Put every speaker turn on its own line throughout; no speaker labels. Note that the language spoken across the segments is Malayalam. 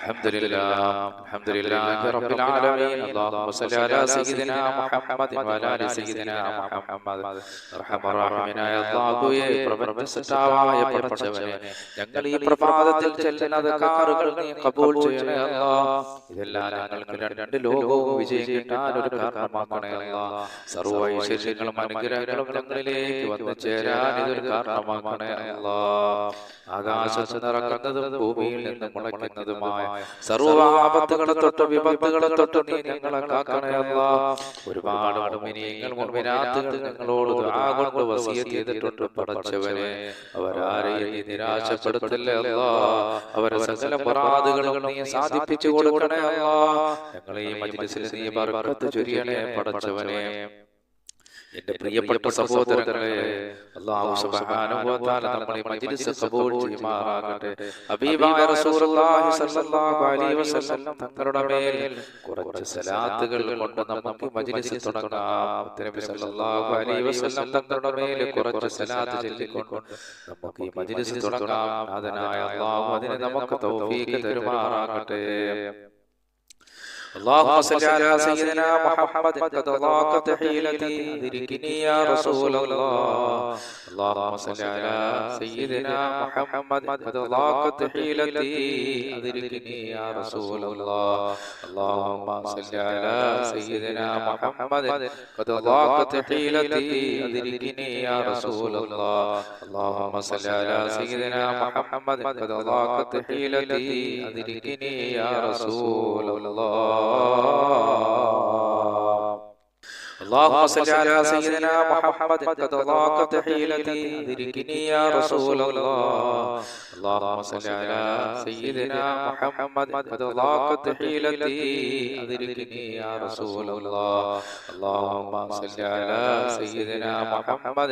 الحمد لله رب العالمين. اللهم صل على سيدنا محمد وعلى آل سيدنا محمد. അർഹമറാഹിമീനായ അല്ലാഹുവേ, പ്രപഞ്ചസൃഷ്ടാവായ പടച്ചവനെ, ഞങ്ങൾ ഈ പ്രഭാതത്തിൽ ചെല്ലുന്ന അദ്കാറുകൾ നീ കബൂൽ ചെയ്യണേ അല്ലാഹ്. ഇതെല്ലാം ഞങ്ങൾക്ക് രണ്ട് ലോകവും വിജയം കിട്ടാൻ ഒരു കാരണമാക്കണേ അല്ലാഹ്. സർവ്വ ഐശ്വര്യങ്ങളും അനുഗ്രഹങ്ങളും ഞങ്ങളിലേക്ക് വന്നു ചേരാൻ ഇതൊരു കാരണമാക്കണേ അല്ലാഹ്. ആകാശത്ത് നിറങ്ങുന്നതും ഭൂമിയിൽ നിന്ന് മുളയ്ക്കുന്നതുമായ സർവ്വ ആപത്തുകളെ തൊട്ട് വിപത്തുകളെ തൊട്ട് നീ ഞങ്ങളെ കാക്കണേ അല്ലാഹ്. ഒരുപാട് മുഅ്മിനീങ്ങൾ മുഅ്മിനാത്തുകൾ ഞങ്ങളോട് ദുആ കൊണ്ട് വസിയത്ത് ചെയ്തിട്ടുണ്ട് പടച്ചവനെ. അവരാരെയും നീ നിരാശപ്പെടുത്തല്ലേ അല്ലാഹ്. അവരെ സകല മുറാദുകളും നീ സാധിപ്പിച്ചു കൊടുക്കണേ അല്ലാഹ്. ഞങ്ങളെ ഈ മജ്ലിസിൽ നീ ബർക്കത്ത് ചൊരിയണേ പടച്ചവനെ. എന്റെ പ്രിയപ്പെട്ട സഹോദരങ്ങളെ, അല്ലാഹു സുബ്ഹാനഹു വ തആല നമ്മുടെ മജ്ലിസ് ഖബൂൽ ചെയ്യുമാറാകട്ടെ. ഹബീബായ റസൂലുള്ളാഹി സ്വല്ലല്ലാഹു അലൈഹി വസല്ലം തങ്ങളുടെ മേൽ കുറച്ച് സലാത്തുകൾ കൊണ്ട് നമുക്ക് മജ്ലിസ് തുടങ്ങാം. നബി സ്വല്ലല്ലാഹു അലൈഹി വസല്ലം തങ്ങളുടെ മേൽ കുറച്ച് സലാത്ത് ചൊല്ലിക്കൊണ്ട് നമുക്ക് ഈ മജ്ലിസ് തുടങ്ങാം. നാഥനായ അല്ലാഹു അതിനെ നമുക്ക് തൗഫീഖ് തരുമാറാകട്ടെ. اللهم صل على سيدنا محمد قد ضاقت حيلتي أدركني يا رسول الله. اللهم صل على سيدنا محمد قد ضاقت حيلتي أدركني يا رسول الله. اللهم صل على سيدنا محمد قد ضاقت حيلتي أدركني يا رسول الله. اللهم صل على سيدنا محمد قد ضاقت حيلتي أدركني يا رسول الله. اللهم صل على سيدنا محمد قد ضاقت حيلتي أدركني يا رسول الله. اللهم صل على سيدنا محمد قد ضاقت حيلتي أدركني يا رسول الله. اللهم صل على سيدنا محمد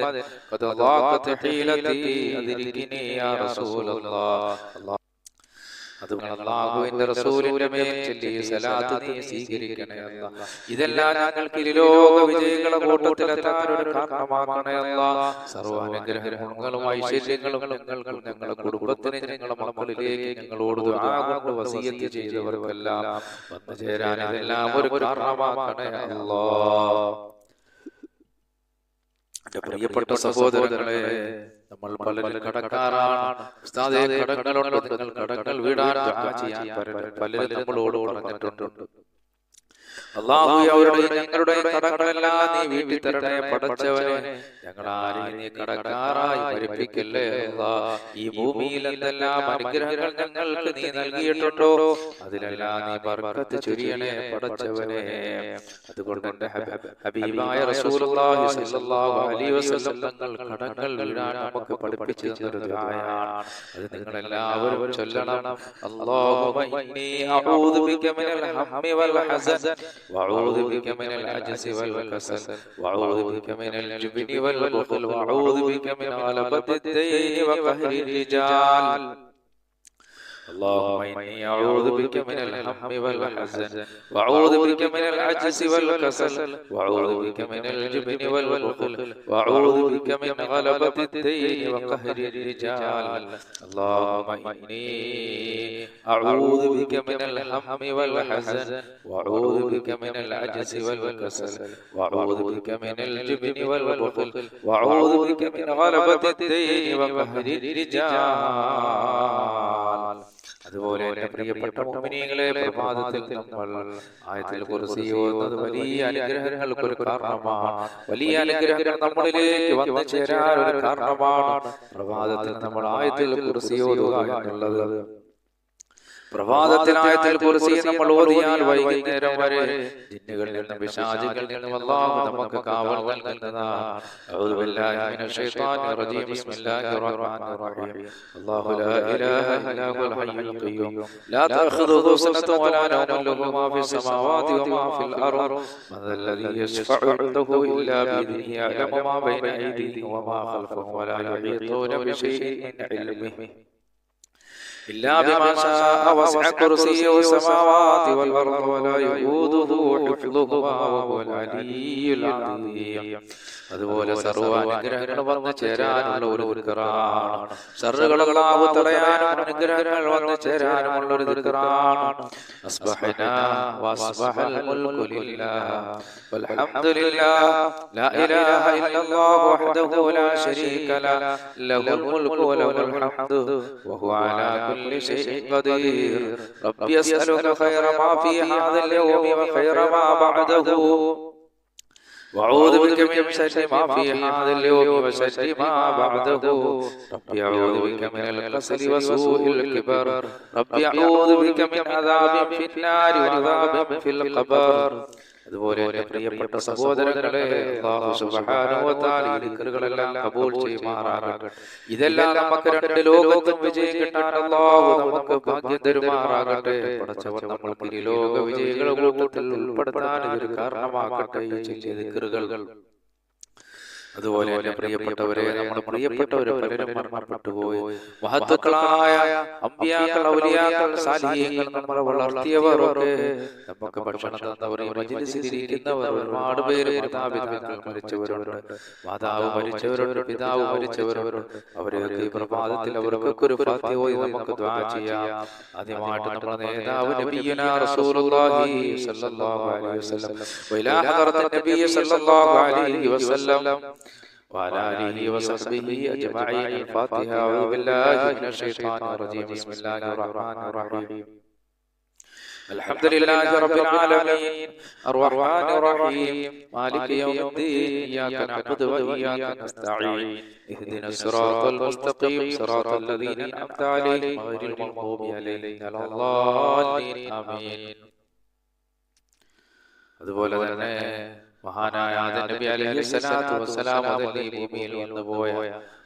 قد ضاقت حيلتي أدركني يا رسول الله. അല്ലാഹുവിന്റെ റസൂലിന്റെ മേൽ ചൊല്ലി സലാത്ത് നീ സ്വീകരിക്കണേ അല്ലാഹ്. ഇതെല്ലാം ഞങ്ങൾക്ക് ലോക വിജയികളുടെ കൂട്ടത്തിലെത്താൻ ഒരു കാരണമാക്കണേ അല്ലാഹ്. സർവ്വ അനുഗ്രഹങ്ങളും ഐശ്വര്യങ്ങളും ഞങ്ങൾക്കും ഞങ്ങളുടെ കുടുംബത്തിന് ഞങ്ങളുടെ മക്കളിലേക്ക് ഞങ്ങളോട് ദുആ കൊണ്ട് വസിയത്ത് ചെയ്തവർക്കെല്ലാം വന്നു ചേരാൻ ഇതെല്ലാം ഒരു കാരണമാക്കണേ അല്ലാഹ്. എന്റെ പ്രിയപ്പെട്ട സഹോദരങ്ങളെ, നമ്മൾ പലരും കടക്കാരാണ്. ഉസ്താദേ, കടങ്ങളുണ്ട്, നിങ്ങൾ കടങ്ങൾ വീടാൻ ദുആ ചെയ്യാൻ പലരും നമ്മളോട് പറഞ്ഞിട്ടുണ്ട്. അല്ലാഹു അവരുടെയും ഞങ്ങളുടെയും കടങ്ങളെല്ലാം നീ വീട്ടി തരണേ പടച്ചവനെ. ഞങ്ങളാരെയും നീ കടക്കാരായി മരിപ്പിക്കല്ലേ അല്ലാഹ്. ഈ ഭൂമിയിൽ എന്തെല്ലാം അനുഗ്രഹങ്ങൾ ഞങ്ങൾക്ക് നീ നൽകിയിട്ടുണ്ടോ അതിലെല്ലാം നീ ബർക്കത്ത് ചൊരിയണേ പടച്ചവനെ. അതുകൊണ്ട് എന്റെ ഹബീബായ റസൂലുള്ളാഹി സ്വല്ലല്ലാഹു അലൈഹി വസല്ലം തങ്ങൾ കടങ്ങൾ വീടാൻ നമുക്ക് പഠിപ്പിച്ചു തന്നൊരു ദുആയാണ്. അത് നിങ്ങൾ എല്ലാവരും ചൊല്ലണം. അല്ലാഹുമ്മ ഇന്നി അഊദു ബിക മിനൽ ഹമ്മി വൽ ഹസൻ وأعوذ بك من العجز والكسل وأعوذ بك من الجبن والبخل وأعوذ بك من غلبة الدين وقهر الرجال. اللهم إني أعوذ بك من الهم والحزن وأعوذ بك من العجز والكسل وأعوذ بك من الجبن والبخل وأعوذ بك من غلبة الدين وقهر الرجال. اللهم إني أعوذ بك من الهم والحزن وأعوذ بك من العجز والكسل وأعوذ بك من الجبن والبخل وأعوذ بك من غلبة الدين وقهر الرجال. അതുപോലെ എന്റെ പ്രിയപ്പെട്ട മുഅ്മിനീങ്ങളെ, പ്രഭാതത്തിൽ നമ്മൾ ആയത്തുൽ കുർസി ഓതുന്നത് വലിയ അനുഗ്രഹങ്ങൾക്ക് ഒരു കാരണമാണ്. വലിയ അനുഗ്രഹങ്ങൾ നമ്മളിലേക്ക് വന്നു ചേരാൻ ഒരു കാരണമാണ്. പ്രഭാതത്തിൽ നമ്മൾ ആയത്തുൽ കുർസി ഓതുക എന്നുള്ളത്. പ്രഭാതത്തിൽ ആയത്തുൽ കുർസി നമ്മൾ ഓതിയാൽ വൈകുന്നേരം വരെ ജിന്നുകളിൽ നിന്നും പിശാചുകളിൽ നിന്നും അല്ലാഹു നമുക്ക് കാവൽ നൽകുന്നതാണ്. അഊദു ബില്ലാഹി മിനശ് ശൈത്വാനിർ റജീം. ബിസ്മില്ലാഹിർ റഹ്മാനിർ റഹീം. അല്ലാഹു ലാ ഇലാഹ ഇല്ലാ ഹുവൽ ഹയ്യുൽ ഖയ്യൂം ലാ തഅഖുദുഹു സിനത്തുൻ വലാ നൗമുൻ ലഹു മാ ഫിസ് സമാവാതി വമാ ഫിൽ അർദ് മൻ ദല്ലദീ യശ്ഫഉ ഇൻദഹു ഇല്ലാ ബിഇذനിഹി യഅലമു മാ ബൈന അയ്ദീഹിം വമാ ഖൽഫഹും വലാ യുഹീതൂന ബിശൈഇൻ മിൻ ഇൽമിഹി إلا بما شاء وسع كرسيه السماوات والأرض ولا يؤوده حفظهما وهو العلي العظيم. അതുപോലെ സർവ്വാനുഗ്രഹങ്ങൾ വന്നു ചേരാനുള്ള ഒരു ദിക്റാണ്. ശർറുകൾ അല്ലാഹു തടയാനും അനുഗ്രഹങ്ങൾ വന്നു ചേരാനുമുള്ള ഒരു ദിക്റാണ്. അസ്ബഹനാ വസ്ബഹൽ മുൽകു ലില്ലാഹ് വൽഹംദുലില്ലാഹ് ലാ ഇലാഹ ഇല്ലല്ലാഹു വഹ്ദഹു ലാ ശരീക ലഹു ലഹുൽ മുൽകു വലഹുൽ ഹംദു വഹുവ അലാ കുല്ലി ശൈഇൻ ഖദീർ. റബ്ബി അസ്അലുക ഖൈറ മാ ഫീ ഹാദൽ യൗമി വഖൈറ മാ ബഅദഹു وأعوذ بك من شر ما في هذا اليوم وشر ما بعده. ربي أعوذ بك من الكسل وسوء الكبر. ربي أعوذ بك من عذاب في النار وعذاب في القبر. അതുപോലെ എൻ്റെ പ്രിയപ്പെട്ട സഹോദരങ്ങളെ, അല്ലാഹു സുബ്ഹാനഹു വ തആല ഈ ദിക്റുകളെല്ലാം കബൂൽ ചെയ്യുമാറാകട്ടെ. ഇതെല്ലാം നമുക്ക് രണ്ട് ലോകത്തും വിജയം കിട്ടാൻ അല്ലാഹു നമുക്ക് ഭാഗ്യം തരുമാറാകട്ടെ. പടച്ചവൻ നമ്മൾക്ക് ഈ ലോക വിജയികളുടെ കൂട്ടത്തിൽ ഉൾപ്പെടുത്താൻ ഇതൊരു കാരണമാകട്ടെ ഈ ചെറിയ ദിക്റുകൾ. അതുപോലെ എൻ്റെ പ്രിയപ്പെട്ടവരെ, നമ്മുടെ പ്രിയപ്പെട്ടവരെ പലരും മരണപ്പെട്ടു പോയി. മഹത്തുക്കളായ അമ്പിയാക്കൾ, ഔലിയാക്കൾ, സാലിഹീങ്ങൾ, നമ്മളെ വളർത്തിയവരൊക്കെ, നമുക്ക് ഭക്ഷണം തന്നവർ, ഈ മജ്‌ലിസിൽ ഇരിക്കുന്നവർ, ഒരുപാട് പേര് മാതാപിതാക്കൾ മരിച്ചവരുണ്ട്, മാതാവ് മരിച്ചവരുണ്ട്, പിതാവ് മരിച്ചവരുണ്ട്. അവരെയൊക്കെ ഈ പ്രഭാതത്തിൽ അവർക്കൊക്കെ ഒരു ഫാത്തിഹ ഓതി നമുക്ക് ദുആ ചെയ്യാം. ആദ്യമായിട്ട് നമ്മുടെ നേതാവ് നബിയുനാ റസൂലുള്ളാഹി സ്വല്ലല്ലാഹു അലൈഹി വസല്ലം വഇലാ ഹദറത്തിൻ നബി സ്വല്ലല്ലാഹു അലൈഹി വസല്ലം وعلى آله وصحبه أجمعين. الفاتحة. أعوذ بالله من الشيطان الرجيم. بسم الله الرحمن الرحيم. الحمد لله رب العالمين الرحمن الرحيم مالك يوم الدين. إياك نعبد وإياك نستعين. اهدنا الصراط المستقيم صراط الذين أنعمت عليهم غير المغضوب عليهم ولا الضالين. آمين. അതുപോലെ തന്നെ മഹാനായ ആദം നബി അലൈഹിസ്സലാത്തു വസ്സലാം മുതൽ ഈ ഭൂമിയിൽ വന്നുപോയ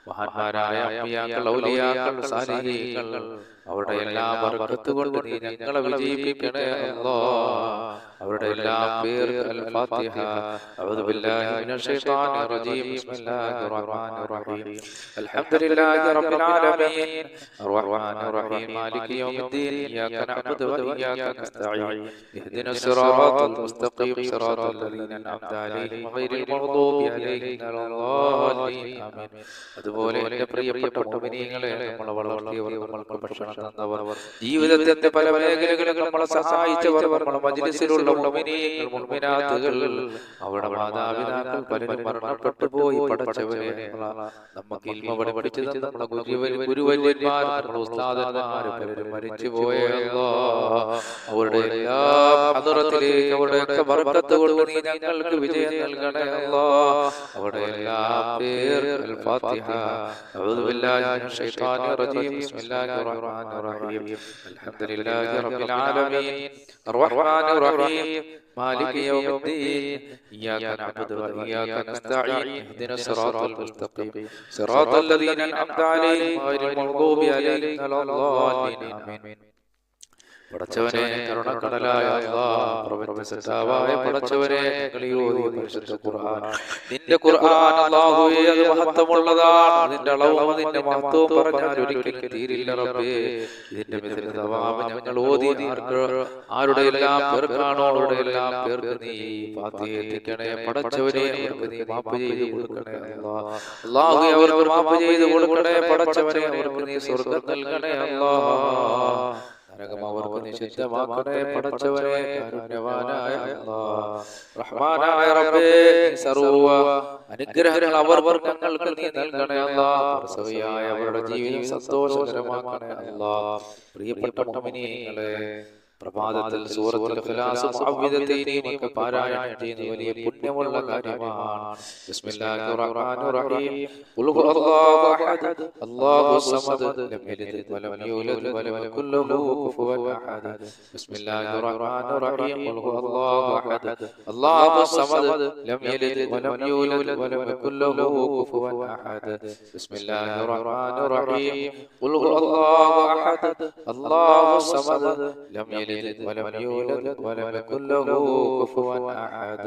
മഹാന്മാരായ അമ്പിയാക്കൾ, ഔലിയാക്കൾ, സാലിഹീങ്ങൾ, അവരുടെ എല്ലാ ബർക്കത്ത് കൊണ്ട് നീ ഞങ്ങളെ വിജയിപ്പിക്കണേ അല്ലാഹ്. അവരുടെ എല്ലാ പേര് അൽ ഫാത്തിഹ. അഊദു ബില്ലാഹി മിനശ് ശൈത്വാനിർ റജീം. ബിസ്മില്ലാഹിർ റഹ്മാനിർ റഹീം. അൽഹംദുലില്ലാഹി റബ്ബിൽ ആലമീൻ അർറഹ്മാനിർ റഹീം മാലികി യൗമിദ്ദീൻ. ഇയ്യാക നഅ്ബുദു വ ഇയ്യാക നസ്തഈൻ. ഇഹ്ദിനസ് സിറാത്തൽ മുസ്തഖീം സിറാത്തൽ ലദീന അൻഅംത അലൈഹിം ഗൈറിൽ മഗ്ദൂബി അലൈഹിം വലദ്ദാലിൻ. ആമീൻ. അതുപോലെ എൻ്റെ പ്രിയപ്പെട്ട മുഅ്മിനീങ്ങളെ, നമ്മളെ വളർത്തിയവർ, നമ്മൾക്ക് ഭക്ഷണം തന്നവർ, ജീവിതത്തിന്റെ പല മേഖലകളിൽ നമ്മളെ സഹായിച്ചവർ, നമ്മുടെ മജ്‌ലിസിലുള്ള മുഅ്മിനീങ്ങൾ, മുഅ്മിനാത്തുകൾ, അവരുടെ മാതാപിതാക്കൾ പലരും മരണപ്പെട്ടു പോയി. പടച്ചവനെ, നമുക്ക് ഇൽമ പഠിപ്പിച്ചു തന്ന നമ്മുടെ ഗുരുവര്യന്മാർ, നമ്മുടെ ഉസ്താദന്മാർ പലരും മരിച്ചുപോയ അല്ലാഹ്, അവരുടെ എല്ലാ ഹദറത്തിലേക്ക് അവരുടെയൊക്കെ ബർക്കത്ത് കൊണ്ട് നീ ഞങ്ങൾക്ക് വിജയം നൽകണേ അല്ലാഹ്. അവരുടെ എല്ലാ പേർ അൽ ഫാത്തിഹ. അഊദു ബില്ലാഹി മിനശ് ശൈത്വാനിർ റജീം. ബിസ്മില്ലാഹിർ റഹ്മാനിർ റഹീം. അൽഹംദുലില്ലാഹി റബ്ബിൽ ആലമീൻ അർറഹ്മാനിർ റഹീം മാലികി യൗമിദ്ദീൻ. ഇയ്യാക നഅ്ബുദു വ ഇയ്യാക നസ്തഈൻ. ഇഹ്ദിനസ് സിറാത്തൽ മുസ്തഖീം സിറാത്തൽ ലദീന അൻഅംത അലൈഹിം ഗൈറിൽ മഗ്ദൂബി അലൈഹിം വലദ്ദാലിൻ. ആമീൻ. പടച്ചവനെ, കരുണക്കടലായ അല്ലാഹ്, പ്രപഞ്ചസൃഷ്ടാവായ പടച്ചവനെ, ഞങ്ങളീയോതി പരിശുദ്ധ ഖുർആൻ, നിന്റെ ഖുർആൻ അല്ലാഹുവേ, അത് മഹത്വമുള്ളതാണ്. അതിന്റെ അളവും അതിന്റെ മഹത്വവും പറഞ്ഞാൽ ഒരിക്കലും തീരില്ല റബ്ബേ. ഇതിന്റെ മിഥില തവാബ് ഞങ്ങൾ ഓതി ആരുടെ എല്ലാം പേർക്കാണോ അവരുടെ എല്ലാം പേർക്ക് നീ ഫാത്തിഹ എത്തിക്കണേ പടച്ചവനെ. അവർക്ക് നീ മാപ്പ് ചെയ്ത് കൊടുക്കണേ അല്ലാഹ്. അല്ലാഹുവേ, അവർക്ക് മാപ്പ് ചെയ്ത് കൊടുക്കണേ പടച്ചവനെ. അവർക്ക് നീ സ്വർഗ്ഗം നൽകണേ അല്ലാഹ്. നരകം അവർക്ക് നിഷിദ്ധമാക്കണേ പടച്ചവനെ. കാരുണ്യവാനായ അല്ലാഹ്, റഹ്മാനായ റബ്ബേ, സർവ്വ അനുഗ്രഹങ്ങൾ അവർക്ക് നീ നൽകണേ അല്ലാഹ്. പ്രസവിയായ അവരുടെ ജീവിതം സന്തോഷകരമാക്കണേ അല്ലാഹ്. പ്രിയപ്പെട്ട മുഅ്മിനീങ്ങളെ, പ്രഭാതത്തിൽ സൂറത്തുൽ ഇഖ്ലാസ് മുഅവ്വിദതൈനി ഒക്കെ പാരായണം ചെയ്യുന്നത് വലിയ പുണ്യമുള്ള കാര്യമാണ്. ബിസ്മില്ലാഹിർ റഹ്മാനിർ റഹീം. ഖുൽ ഹുവല്ലാഹു അഹദ് അല്ലാഹുസ് സമദ് ലം യലിദ് വലം യൂലദ് വലം യകുൽ ലഹു കുഫുവൻ അഹദ്. ബിസ്മില്ലാഹിർ റഹ്മാനിർ റഹീം. ഖുൽ ഹുവല്ലാഹു അഹദ് അല്ലാഹുസ് സമദ് ലം യലിദ് വലം യൂലദ് വലം യകുൽ ലഹു കുഫുവൻ അഹദ്. ബിസ്മില്ലാഹിർ റഹ്മാനിർ റഹീം. ഖുൽ ഹുവല്ലാഹു അഹദ് അല്ലാഹുസ് സമദ് ലം ولم يولد ولم يكن له كفوا أحد.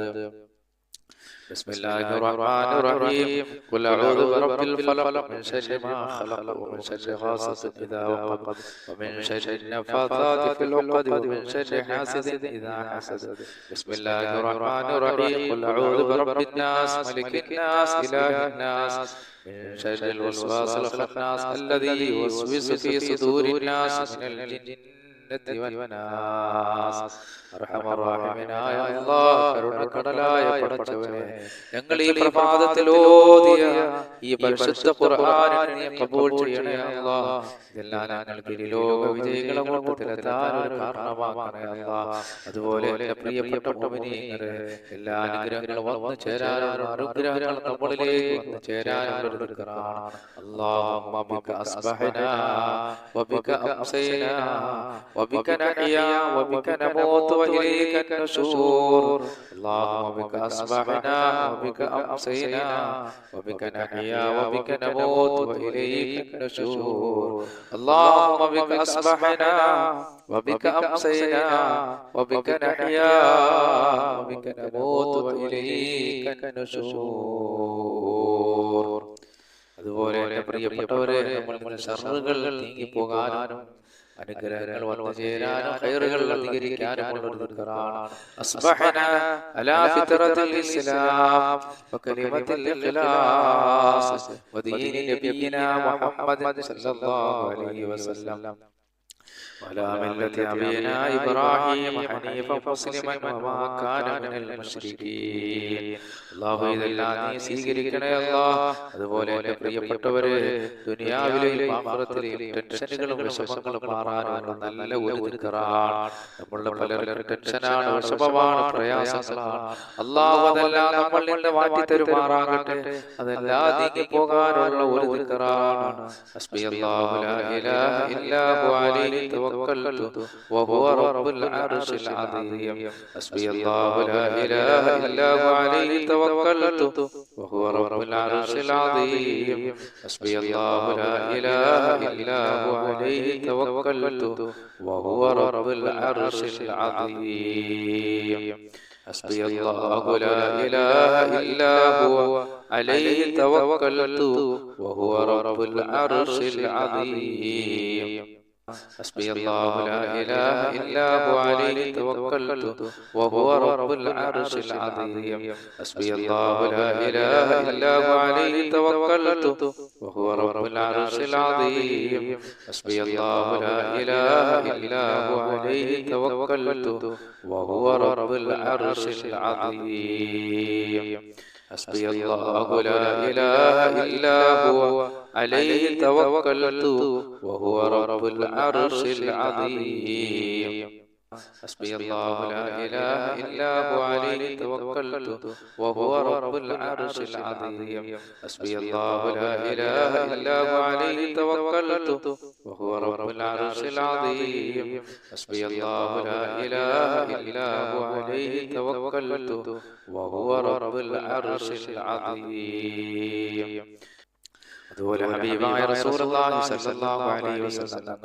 بسم الله الرحمن الرحيم قل أعوذ برب الفلق من شر ما خلق ومن شر غاسق إذا وقب ومن شر النفاثات في العقد ومن شر حاسد إذا حسد بسم الله الرحمن الرحيم قل أعوذ برب الناس ملك الناس إله الناس من شر الوسواس الخناس الذي يوسوس في صدور الناس من الجنة والناس അർഹമർ റഹീമനായ അല്ലാഹ് കരുണക്കടലായ പടച്ചവനെ ഞങ്ങൾ ഈ പ്രഭാതത്തിൽ ഓതിയ ഈ പരിശുദ്ധ ഖുർആൻ നീ കബൂൽ ചെയ്യണേ അല്ലാഹ് ഇതെല്ലാം ഞങ്ങൾക്ക് ലോക വിജയികളെ കൂട്ടത്തിലെത്താൻ ഒരു കാരണമാക്കണേ അല്ലാഹ് അതുപോലെ എൻ്റെ പ്രിയപ്പെട്ട മുഅ്മിനീങ്ങളെ എല്ലാ അനുഗ്രഹങ്ങളും വന്നു ചേരാനുള്ള അനുഗ്രഹങ്ങൾ നമ്മളിലേക്ക് വന്നു ചേരാനുള്ള ഒരു ഖുർആനാണ് അല്ലാഹുമ്മ ബിക അസ്ബഹനാ വബിക അംസൈനാ വബിക നഹ്യാ വബിക നമൂതു وإليك النشور اللهم بك أصبحنا وبك أمسينا وبك نحيا وبك نموت وإليك النشور اللهم بك أصبحنا وبك أمسينا وبك نحيا وبك نموت وإليك النشور അതുപോലെ എൻ്റെ പ്രിയപ്പെട്ടവരെ നമ്മൾ ശർറുകൾ നീങ്ങിപ്പോകാനും അനുഗ്രഹങ്ങൾ വന്നു ചേരാനും ഖൈറുകൾ അധികരിക്കാനുമുള്ള ഒരു ഖുർആനാണ് അസ്ബഹനാ അലാ ഫിത്രത്തിൽ ഇസ്ലാം വകലിമത്തിൽ ഇഖ്ലാസ് വദീനി നബിയിനാ മുഹമ്മദ് സല്ലല്ലാഹു അലൈഹി വസല്ലം وعلى ملة أبينا إبراهيم حنيفا مسلما وما كان من المشركين അല്ലാഹു ഇതെല്ലാം നീ സ്വീകരിക്കണേ അല്ലാഹ് അതുപോലെ എൻ്റെ പ്രിയപ്പെട്ടവരെ ദുനിയാവിലെയും ആഖിറത്തിലെയും ടെൻഷനുകളും വിഷമങ്ങളും മാറാനുള്ള നല്ല ഒരു ഖുർആൻ നമ്മളുടെ പലർക്കും ടെൻഷനാണ് വിഷമമാണ് പ്രയാസങ്ങളാണ് അല്ലാഹു അതെല്ലാം നമ്മളിൽ നിന്ന് മാറ്റി തരുമാറാകട്ടെ അതെല്ലാം നീങ്ങി പോകാനുള്ള ഒരു ഖുർആനാണ് ഹസ്ബിയല്ലാഹു ലാ ഇലാഹ ഇല്ലാ ഹു അലൈഹി توكلت وهو رب العرش العظيم حسبي الله لا إله إلا هو عليه توكلت وهو رب العرش العظيم حسبي الله لا إله إلا هو عليه توكلت وهو رب العرش العظيم حسبي الله لا إله إلا هو عليه توكلت وهو رب العرش العظيم حسبي الله لا إله إلا هو عليه توكلت وهو رب العرش العظيم حسبي الله لا إله إلا هو عليه توكلت وهو رب العرش العظيم حسبي الله لا إله إلا هو عليه توكلت وهو رب العرش العظيم حسبي الله لا إله إلا هو عليه توكلت وهو رب العرش العظيم حسبي الله لا إله إلا هو عليه توكلت وهو رب العرش العظيم حسبي الله لا إله إلا هو عليه توكلت وهو رب العرش العظيم حسبي الله لا إله إلا هو عليه توكلت وهو رب العرش العظيم അതുപോലെ ഹബീബായ റസൂലുള്ളാഹി സ്വല്ലല്ലാഹു അലൈഹി വസല്ലം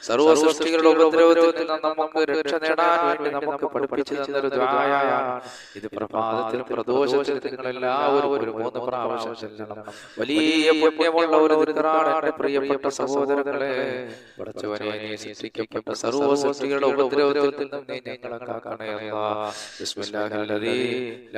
സർവ്വ സൃഷ്ടികളുടെ ഉപദ്രവത്തിൽ നിന്ന് നമുക്ക് രക്ഷ നേടാൻ വേണ്ടി നമുക്ക് പഠിപ്പിച്ചു തന്നൊരു ദുആയാണ് ഇത്. പ്രഭാതത്തിലും പ്രദോഷത്തിലും നിങ്ങൾ എല്ലാവരും ഒരു 3 പ്രാവശ്യം ചൊല്ലണം. വലിയ പുണ്യമുള്ള ഒരു ദിക്റാണ് എൻ്റെ പ്രിയപ്പെട്ട സഹോദരങ്ങളെ. പടച്ചവനെ, നീ സൃഷ്ടിക്കപ്പെട്ട സർവ്വ സൃഷ്ടികളുടെ ഉപദ്രവത്തിൽ നിന്ന് നീ ഞങ്ങളെ കാക്കണേ അല്ലാഹ്. ബിസ്മില്ലാഹിൽ ലദീ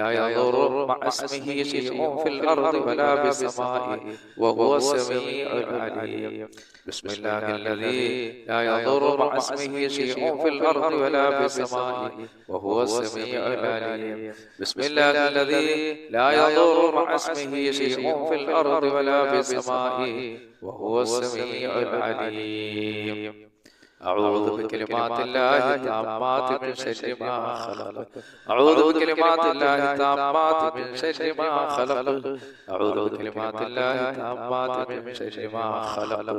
ലാ യദുറു മഅസ്മിഹി ശൈഉൻ ഫിൽ അർദി വലാ ഫിസ്സമാഇ വഹുവ السميع العليم. بسم الله الذي لا يضر مع اسمه شيء في الأرض ولا في السماء وهو السميع العليم. بسم الله الذي لا يضر مع اسمه شيء في الأرض ولا في السماء وهو السميع العليم. أعوذ بكلمات الله التامات من شر ما خلق. أعوذ بكلمات الله التامات من شر ما خلق. أعوذ بكلمات الله التامات من شر ما خلق.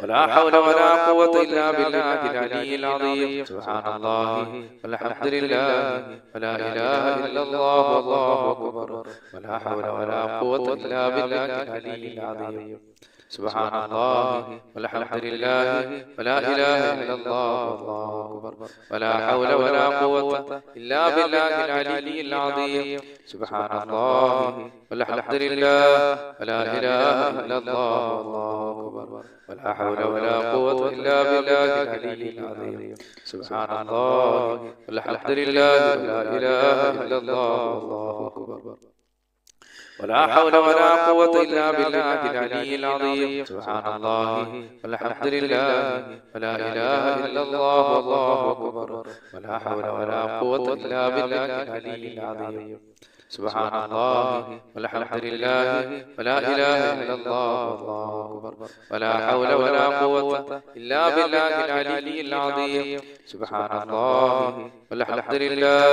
ولا حول ولا قوة إلا بالله العلي العظيم سبحان الله والحمد لله ولا إله إلا الله والله أكبر ولا حول ولا قوة إلا بالله العلي العظيم سبحان الله والحمد لله ولا إله إلا الله والله أكبر ولا حول ولا قوة إلا بالله العلي العظيم سبحان الله والحمد لله ولا إله إلا الله والله أكبر ولا حول ولا قوة إلا بالله العلي العظيم سبحان الله والحمد لله ولا إله إلا الله والله أكبر ولا حول ولا قوة إلا بالله العلي العظيم سبحان الله والحمد لله ولا إله إلا الله والله أكبر ولا حول ولا قوة إلا بالله العلي العظيم سبحان الله والحمد لله ولا إله إلا الله والله أكبر ولا حول ولا قوة إلا بالله العلي العظيم سبحان الله والحمد لله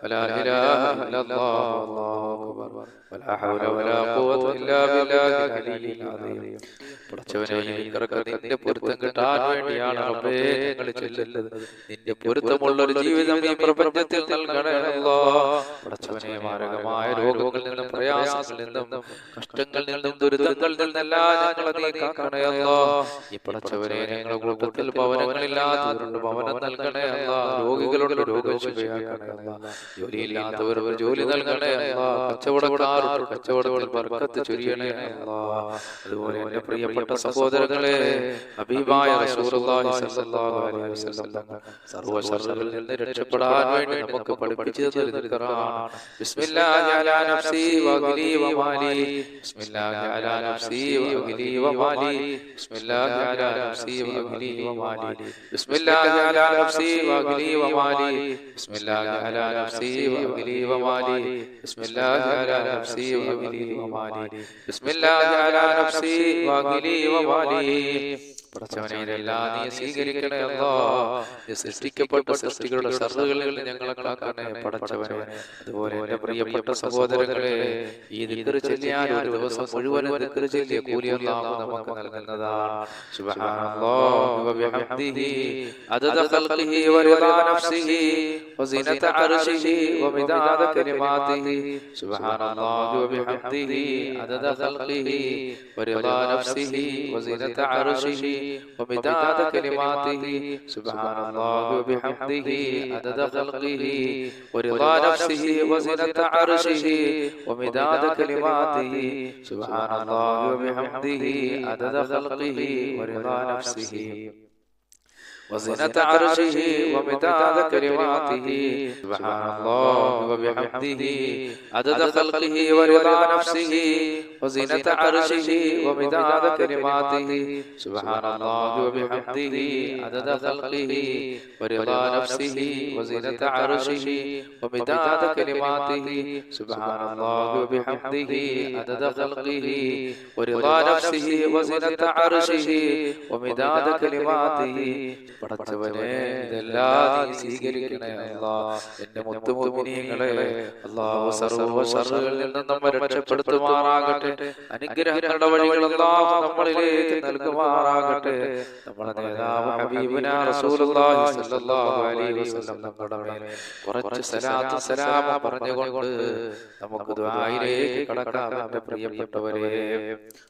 ولا إله إلا الله والله أكبر ولا حول ولا قوة إلا بالله العلي العظيم പടച്ചവനെ നിന്റെ പൊരുത്തം കിട്ടാൻ വേണ്ടിയാണ് റബ്ബേ ഞങ്ങൾ ചെല്ലുന്നത്. നിന്റെ പൊരുത്തമുള്ളൊരു ജീവിതം ഈ പ്രപഞ്ചത്തിൽ നൽകണേ അല്ലാഹ്. പടച്ചവനെ മാരകമായ രോഗങ്ങളിൽ നിന്നും പ്രയാസങ്ങളിൽ നിന്നും കഷ്ടങ്ങളിൽ നിന്നും ദുരിതങ്ങളിൽ നിന്നെല്ലാം ഞങ്ങളെ നീ കാക്കണേ അല്ലാഹ്. ഈ പടച്ചവനെ ഞങ്ങളുടെ കൂട്ടത്തിൽ ഭവനങ്ങളില്ലാത്തവരുണ്ട്, ഭവനം നൽകണേ അല്ലാഹ്. രോഗികളുടെ രോഗം ശുഭയാക്കണേ അല്ലാഹ്. ജോലിയില്ലാത്തവർ ജോലി നൽകണേ അല്ലാഹ്. കച്ചവടക്കാർക്ക് കച്ചവടത്തിൽ ബർക്കത്ത് ചൊരിയണേ അല്ലാഹ്. അതുപോലെ എന്റെ പ്രിയപ്പെട്ട സഹോദരങ്ങളെ, ഹബീബായ റസൂലുള്ളാഹി സ്വല്ലല്ലാഹു അലൈഹി വസല്ലം സർവ്വ ശർറിൽ നിന്ന് രക്ഷപ്പെടാൻ വേണ്ടി നമുക്ക് പഠിപ്പിച്ചു തരുന്നതാണ്. ബിസ്മില്ലാഹി അലാ നഫ്സി വഅഹ്ലി വമാലി ബിസ്മില്ലാഹി അലാ നഫ്സി വഅഹ്ലി വമാലി ബിസ്മില്ലാഹി അലാ നഫ്സി വഅഹ്ലി വമാലി ബിസ്മില്ലാഹി അലാ നഫ്സി വഅഹ്ലി വമാലി ബിസ്മില്ലാഹി അലാ നഫ്സി വഅഹ്ലി വമാലി ബിസ്മില്ലാഹി അലാ നഫ്സി വഅഹ്ലി വമാലി ബിസ്മില്ലാഹി അലാ നഫ്സി വഅഹ്ലി വമാലി. പടച്ചവനെ ഇതെല്ലാം നീ സ്വീകരിക്കണേ അല്ലാഹ്. നീ സൃഷ്ടിക്കപ്പെട്ട സൃഷ്ടികളുടെ ശർറുകളിൽ ഞങ്ങളെ കാക്കണേ പടച്ചവനെ. അതുപോലെ എന്റെ പ്രിയപ്പെട്ട സഹോദരങ്ങളെ, ഈ ദിക്ർ ചൊല്ലിയാൽ ഒരു ദിവസം മുഴുവൻ ദിക്ർ ചൊല്ലിയ കൂലി അല്ലാഹു നമുക്ക് നൽകുന്നതാണ്. സുബ്ഹാനല്ലാഹി വബിഹംദിഹി അദദ ഖൽഖിഹി വറിദാ നഫ്സിഹി വസിനത അർശിഹി വമിദാദ കലിമാതിഹി സുബ്ഹാനല്ലാഹി വബിഹംദിഹി അദദ ഖൽഖിഹി വറിദാ നഫ്സിഹി വസിനത അർശിഹി ومداد كلماته سبحان الله وبحمده عدد خلقه ورضا نفسه وزنة عرشه ومداد كلماته سبحان الله وبحمده عدد خلقه ورضا نفسه وزنة عرشه ومداد كلماته سبحان الله وبحمده عدد خلقه ورضا نفسه وزنة عرشه ومداد كلماته سبحان الله وبحمده عدد خلقه ورضا نفسه وزنة عرشه ومداد كلماته سبحان الله وبحمده عدد خلقه ورضا نفسه وزنة عرشه ومداد كلماته. പടച്ചവനെ ഇതെല്ലാം നീ സ്വീകരിക്കണേ അല്ലാഹ്. എന്റെ മുത്തുമുഅ്മിനീങ്ങളെ, അല്ലാഹു സർവ്വ ശർറുകളിൽ നിന്നും നമ്മെ രക്ഷപ്പെടുത്തുമാറാകട്ടെ. അനുഗ്രഹങ്ങളുടെ വഴികൾ അല്ലാഹു നമ്മളിലേക്ക് നൽകുമാറാകട്ടെ. നമ്മുടെ നേതാവ് ഹബീബുനാ റസൂലുള്ളാഹി സ്വല്ലല്ലാഹു അലൈഹി വസല്ലം നമ്മുടെ മേൽ കുറച്ച് സലാത്ത് സലാം പറഞ്ഞുകൊണ്ട് നമുക്ക് ദുആയിലേക്ക് കടക്കാം. എന്റെ പ്രിയപ്പെട്ടവരെ,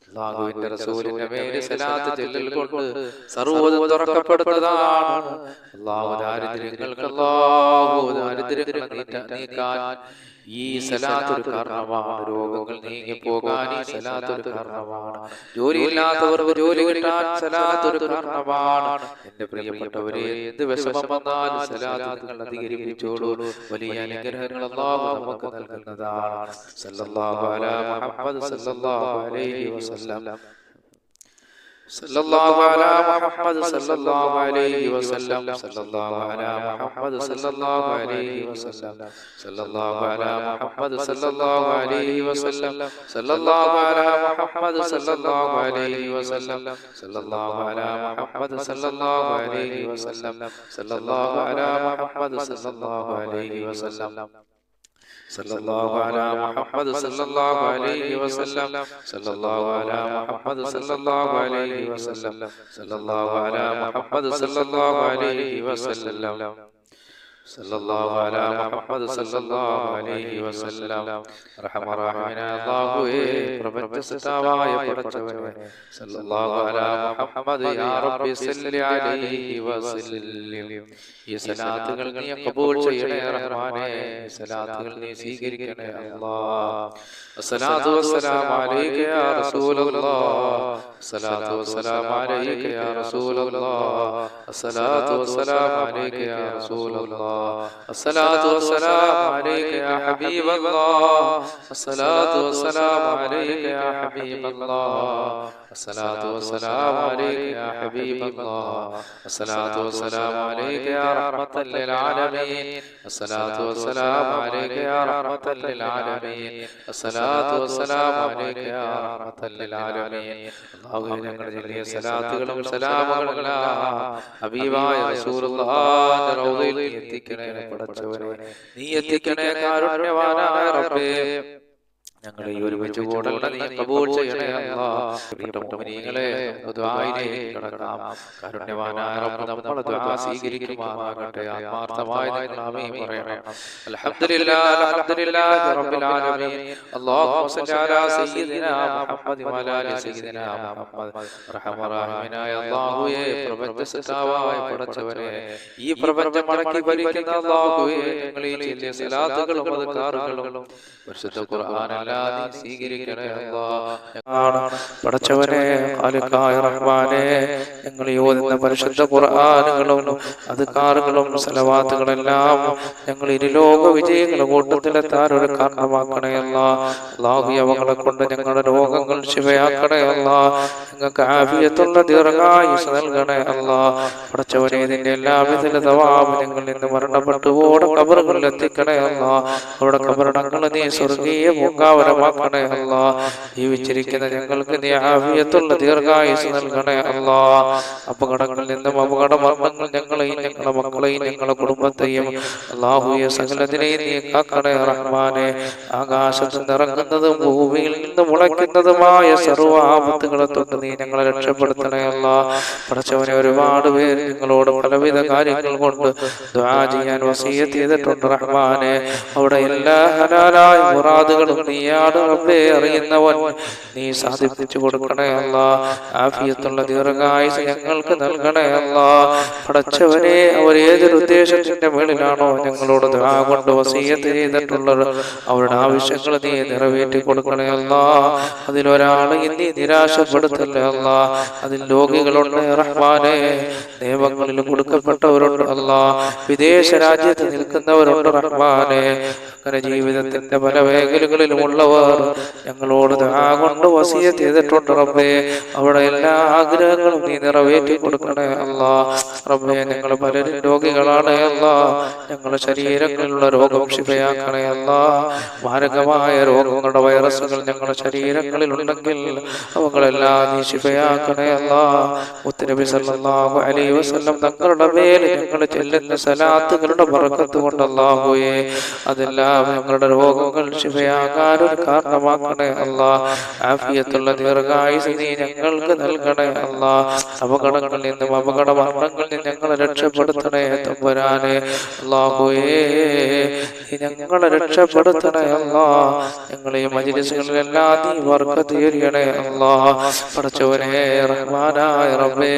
അല്ലാഹുവിന്റെ റസൂലിന്റെ മേൽ സലാത്ത് ചൊല്ലൽ കൊണ്ട് സർവ്വതും തുറക്കപ്പെടുന്നതാണ്. അല്ലാഹു ദാരിദ്ര്യങ്ങളെ നീക്കാൻ ഈ സലാത്ത് ഒരു കാരണമാണ്. രോഗങ്ങൾ നീങ്ങിപ്പോകാൻ ഈ സലാത്ത് ഒരു കാരണമാണ്. ജോലിയില്ലാത്തവർക്ക് ജോലി കിട്ടാൻ സലാത്ത് ഒരു കാരണമാണ്. എന്റെ പ്രിയപ്പെട്ടവരെ, എന്ത് വിഷമം വന്നാലും സലാത്ത് നിങ്ങൾ അധികരിപ്പിച്ചോളൂ. വലിയ അനുഗ്രഹങ്ങൾ അല്ലാഹു നമുക്ക് നൽകുന്നതാണ്. സല്ലല്ലാഹു അലാ മുഹമ്മദ് സല്ലല്ലാഹു അലൈഹി വസല്ലം صلى الله على محمد صلى الله عليه وسلم صلى الله على محمد صلى الله عليه وسلم صلى الله على محمد صلى الله عليه وسلم صلى الله على محمد صلى الله عليه وسلم صلى الله على محمد صلى الله عليه وسلم صلى الله على محمد صلى الله عليه وسلم സല്ലല്ലാഹു അലാ മുഹമ്മദ് സല്ലല്ലാഹു അലൈഹി വസല്ലം സല്ലല്ലാഹു അലാ മുഹമ്മദ് സല്ലല്ലാഹു അലൈഹി വസല്ലം സല്ലല്ലാഹു അലാ മുഹമ്മദ് സല്ലല്ലാഹു അലൈഹി വസല്ലം സല്ലല്ലാഹു അലാ മുഹമ്മദ് സല്ലല്ലാഹു അലൈഹി വസല്ലം റഹ്മാനായ അല്ലാഹുവേ പ്രപഞ്ചസൃഷ്ടാവായ പടച്ചവനേ സല്ലല്ലാഹു അലാ മുഹമ്മദ് യാ റബ്ബി സല്ലി അലൈഹി വസല്ലം ഈ സലാത്തുകൾ നീ ഖബൂൽ ചെയ്യണേ റഹ്മാനേ സലാത്തുകൾ നീ സ്വീകരിക്കണേ അല്ലാഹ് അസ്സലാത്തു വസ്സലാമു അലൈക യാ റസൂലല്ലാഹ് അസ്സലാത്തു വസ്സലാമു അലൈക യാ റസൂലല്ലാഹ് അസ്സലാത്തു വസ്സലാമു അലൈക യാ റസൂലല്ലാഹ് الصلاة والسلام عليك يا حبيب الله الصلاة والسلام عليك يا حبيب الله الصلاة والسلام عليك يا حبيب الله الصلاة والسلام عليك يا رحمة للعالمين الصلاة والسلام عليك يا رحمة للعالمين الصلاة والسلام عليك يا رحمة للعالمين الله ഞങ്ങളുടെ വലിയ സലാത്തുകളും സലാമുകളും ഹബീബായ റസൂലുള്ളാഹിന്റെ റൗളയിൽ എത്തിക്കണേ പടച്ചവനേ നീ എത്തിക്കണേ കാരുണ്യവാനായ റബ്ബേ ഞങ്ങളെ ഈ ഒരുമിച്ച് കൂടൽ നീ ഖബൂൽ ചെയ്യണേ അല്ലാഹ് പ്രിയപ്പെട്ട മുഅ്മിനീങ്ങളെ ദുആയിലേക്ക് കടക്കാം കാരുണ്യവാനായ റബ്ബ് നമ്മുടെ ദുആ സ്വീകരിക്കുമാറാകട്ടെ ആത്മാർത്ഥമായി നിങ്ങൾ ആമീൻ പറയണം അൽഹംദുലില്ലാഹി റബ്ബിൽ ആലമീൻ അല്ലാഹുമ്മ സ്വല്ലി അലാ സയ്യിദിനാ മുഹമ്മദ് വഅലാ ആലി സയ്യിദിനാ മുഹമ്മദ് റഹ്മാനായ അല്ലാഹുവേ പ്രപഞ്ചസൃഷ്ടാവായ പടച്ചവനേ ഈ പ്രപഞ്ചം മടക്കി ഭരിക്കുന്ന അല്ലാഹുവേ ഞങ്ങൾ ഈ ചൊല്ലിയ സലാത്തുകളും അദ്കാറുകളും പരിശുദ്ധ ഖുർആൻ സ്വീകരിക്കണേ അല്ലാഹ് പടച്ചവനെ ഖാലിഖായ റഹ്മാനേ ഞങ്ങൾ ഓതുന്ന പരിശുദ്ധ ഖുർആനുകളും അദ്കാറുകളും സലവാത്തുകളെല്ലാം ഞങ്ങൾ ഇരുലോക വിജയങ്ങളുടെ കൂട്ടത്തിലെത്താൻ ഒരു കാരണമാക്കണേ അല്ലാഹ് അല്ലാഹു അവകളെ കൊണ്ട് ഞങ്ങളുടെ രോഗങ്ങൾ ശിഫയാക്കണേ അല്ലാഹ് ഞങ്ങൾക്ക് ആഫിയത്തുള്ള ദീർഘായുസ്സ് നൽകണേ അല്ലാഹ് പടച്ചവനെ ഇതിന്റെ എല്ലാവിധ തവാബ് ഞങ്ങൾ ഇന്ന് മരണപ്പെട്ടു ഓടെ ഖബറുകളിൽ എത്തിക്കണേ അല്ലാഹ് അവിടെ ഖബറടങ്ങൾ നീ സ്വർഗീയ പൂങ്കാവനമാക്കണേ അല്ലാഹ് ജീവിച്ചിരിക്കുന്ന ഞങ്ങൾക്ക് നീ ആഫിയത്തുള്ള ദീർഘായുസ്സ് നൽകണേ അല്ലാഹ് അപകടങ്ങളിൽ നിന്നും അപകട മരണങ്ങൾ ഞങ്ങളെയും ഞങ്ങളുടെ മക്കളെയും ഞങ്ങളുടെ കുടുംബത്തെയും അല്ലാഹുവേ സകലതിനെയും നീ കാക്കണേ റഹ്മാനെ ആകാശത്ത് നിറങ്ങുന്നതും ഭൂമിയിൽ നിന്ന് മുളയ്ക്കുന്നതുമായ സർവ്വ ആപത്തുകളെ തൊട്ട് നീ ഞങ്ങളെ രക്ഷപ്പെടുത്തണേ അല്ലാഹ് പടച്ചവനെ ഒരുപാട് പേര് ഞങ്ങളോട് പലവിധ കാര്യങ്ങൾ കൊണ്ട് ദുആ ചെയ്യാൻ വസിയത്ത് ചെയ്തിട്ടുണ്ട് റഹ്മാനെ അവിടെ എല്ലാ ഹലാലായ മുറാദുകളും നീയാണ് റബ്ബേ അറിയുന്നവൻ നീ സാധിപ്പിച്ചു കൊടുക്കണേ അല്ലാഹ് ആഫിയത്തുള്ള ദീർഘായുസ്സ് ഞങ്ങൾക്ക് നൽകണേ അല്ലാഹ് പടച്ചവനെ അവർ ഏതൊരു ഉദ്ദേശത്തിന്റെ മേളിലാണോ ഞങ്ങളോട് ദുആ കൊണ്ട് വസിയത്ത് ചെയ്തിട്ടുള്ളത് അവരുടെ ആവശ്യങ്ങൾ നീ നിറവേറ്റി കൊടുക്കണേ അല്ലാഹ് അതിലൊരാളെ നീ നിരാശപ്പെടുത്തല്ലേ അല്ലാഹ് അതിൽ രോഗികളുണ്ട് റഹ്മാനെ നിയമങ്ങളിൽ കൊടുക്കപ്പെട്ടവരുണ്ട് അല്ലാഹ് വിദേശ രാജ്യത്ത് നിൽക്കുന്നവരുണ്ട് റഹ്മാനെ അങ്ങനെ ജീവിതത്തിന്റെ പല മേഖലകളിലുമുള്ളവർ ഞങ്ങളോട് ദുആ കൊണ്ട് വസിയത്ത് ചെയ്തിട്ടുണ്ട് റബ്ബേ അവിടെ എല്ലാ ആഗ്രഹങ്ങളും നീ നിറവേറ്റി കൊടുക്കണേ അല്ലാഹ് റബ്ബേ ഞങ്ങൾ പലരും രോഗികളാണ് അല്ലാഹ് ഞങ്ങളുടെ ശരീരങ്ങളിലുള്ള രോഗം ശിഫയാക്കണേ അല്ലാഹ് മാരകമായ രോഗങ്ങളുടെ വൈറസുകൾ ഞങ്ങളുടെ ശരീരങ്ങളിൽ ഉണ്ടെങ്കിൽ അവകളെല്ലാം നീ ശിഫയാക്കണേ അല്ലാഹ് മുത്തുനബി സല്ലല്ലാഹു അലൈഹി വസല്ലം തങ്ങളുടെ മേൽ ഞങ്ങൾ ചെല്ലുന്ന സലാത്തുകളുടെ ബറക്കത്ത് കൊണ്ട് അല്ലാഹുവേ അതെല്ലാം ഞങ്ങളുടെ രോഗങ്ങൾ ശിഫയാകാൻ ഒരു കാരണമാക്കണേ അല്ലാഹ് ആഫിയത്തുള്ള ദീർഘായുസ്സ് നീ ഞങ്ങൾക്ക് നൽകണേ അല്ലാഹ് അപകടങ്ങളിൽ നിന്നും അപകട മരണങ്ങളിൽ നിന്നും ഞങ്ങളെ രക്ഷപ്പെടുത്തണേ തമ്പുരാനെ അല്ലാഹുവേ നീ ഞങ്ങളെ രക്ഷപ്പെടുത്തണേ അല്ലാഹ് ഞങ്ങളെ ഈ മജ്‌ലിസുകളിലെല്ലാം നീ ബർക്കത്ത് ചെയ്യണേ അല്ലാഹ് പടച്ചവനെ റഹ്മാനായ റബ്ബേ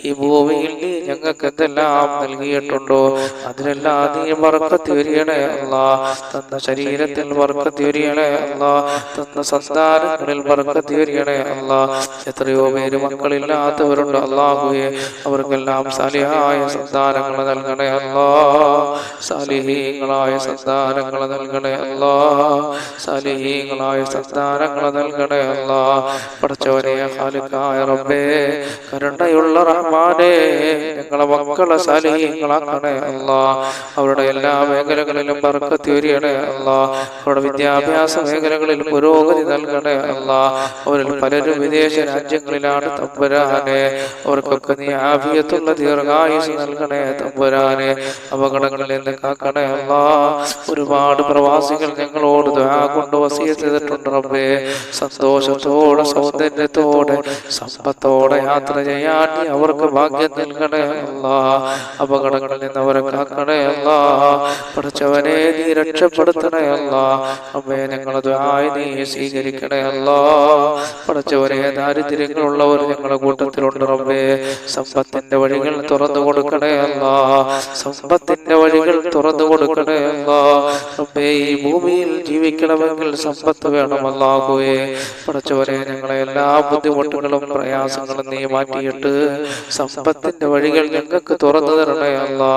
ഈ ഭൂമിയിൽ നീ ഞങ്ങൾക്ക് എന്തെല്ലാം നൽകിയിട്ടുണ്ടോ അതിലെല്ലാം നീ ബർക്കത്ത് ചെയ്യണേ അല്ലാഹ് തന്ന ശരീരത്തിൽ ബർക്കത്ത് ചെയ്യണേ അല്ലാഹ് തന്ന സന്താനങ്ങളിൽ ബർക്കത്ത് ചെയ്യണേ അല്ലാഹ് എത്രയോ പേര് മക്കളില്ലാത്തവരുണ്ട് അല്ലാഹുവേ അവർക്കെല്ലാം സാലിഹായ സന്താനങ്ങൾ നൽകണേ അല്ലാഹ് സാലിഹീങ്ങളായ സന്താനങ്ങൾ നൽകണേ അല്ലാഹ് സാലിഹീങ്ങളായ സന്താനങ്ങൾ നൽകണേ അല്ലാഹ് പടച്ചവനെ ഖാലിഖായ റബ്ബേ കരുണയുള്ള റഹ്മാനേ ഞങ്ങളെ മക്കളെ സാലിഹീങ്ങളാക്കണേ അല്ലാഹ് അവരുടെ എല്ലാ മേഖലകളിലും ബർക്കത്ത് ചെയ്യണേ അല്ലാഹ് അവരുടെ വിദ്യാഭ്യാസ മേഖലകളിൽ പുരോഗതി നൽകണേ അല്ലാ. അവരിൽ പലരും വിദേശ രാജ്യങ്ങളിലാണ് തമ്പുരാനെ. അവർക്കൊക്കെ നീ ആഫിയത്തുള്ള ദീർഘായുസ് നൽകണേ തമ്പുരാനെ. അപകടങ്ങളിൽ നിന്ന് കാക്കണേ അല്ലാ. ഒരുപാട് പ്രവാസികൾ ഞങ്ങളോട് ദുആ കൊണ്ട് വസിയത്ത് ചെയ്തിട്ടുണ്ട് റബ്ബേ. സന്തോഷത്തോടെ സൗന്ദര്യത്തോടെ സമ്പത്തോടെ യാത്ര ചെയ്യാൻ നീ അവർക്ക് ഭാഗ്യം നൽകണേ അല്ലാ. അപകടങ്ങളിൽ നിന്ന് അവരെ കാക്കണേ അല്ലാ. പഠിച്ചവനെ നീ രക്ഷപ്പെടുത്തണേ അല്ലാ. അമ്മേ ഞങ്ങളെ ദുആ നീ സ്വീകരിക്കണേ അല്ലാ. പഠിച്ചവനെ ദാരിദ്ര്യങ്ങളുള്ളവർ ഞങ്ങളുടെ കൂട്ടത്തിലുണ്ട് റബ്ബേ. സമ്പത്തിന്റെ വഴികൾ തുറന്നു കൊടുക്കണേ അല്ലാ. സമ്പത്തിന്റെ വഴികൾ തുറന്നു കൊടുക്കണേ അല്ലാ. റബ്ബേ ഈ ഭൂമിയിൽ ജീവിക്കണമെങ്കിൽ സമ്പത്ത് വേണം അല്ലാഹുവേ. പഠിച്ചവനെ ഞങ്ങളെ എല്ലാ ബുദ്ധിമുട്ടുകളും പ്രയാസങ്ങളും നീ മാറ്റിയിട്ട് സമ്പത്തിന്റെ വഴികൾ ഞങ്ങൾക്ക് തുറന്നു തരണേ അല്ലാ.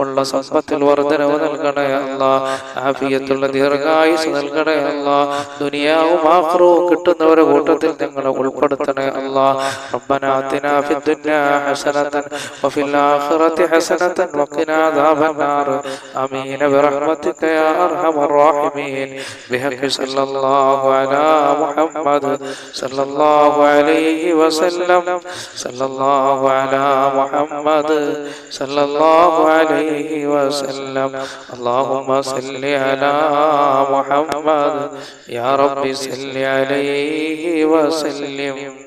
ഉള്ള സമ്പത്തിൽ വർദ്ധനവ് നൽകണേ അല്ലാ. ആഫിയത്തുള്ള ദീർഘായുസ് നൽകണേ അല്ലാ. ദുനിയാവും ആഖിറവും കിട്ടുന്നവരെ കൂട്ടത്തിൽ ഞങ്ങളെ ഉൾപ്പെടുത്തണേ അല്ലാ. റബ്ബനാ ആതിനാ ഫിദ്ദുനിയാ ഹസനതൻ വഫിൽ ആഖിറതി ഹസനതൻ വഖിനാ അദാബന്നാർ. ആമീൻ ബിറഹ്മതിക യാ അർഹമർ റഹീമീൻ. ബിഹഖി സല്ലല്ലാഹു അലാ മുഹമ്മദ് സല്ലല്ലാഹു അലൈഹി വസല്ലം. സല്ലല്ലാഹു അലാ മുഹമ്മദ് സല്ലല്ലാഹു അലൈഹി വസല്ലം. അല്ലാഹുമ്മ സല്ലി അലാ മുഹമ്മദ് യാ റബ്ബി സല്ലി അലൈഹി വസല്ലം.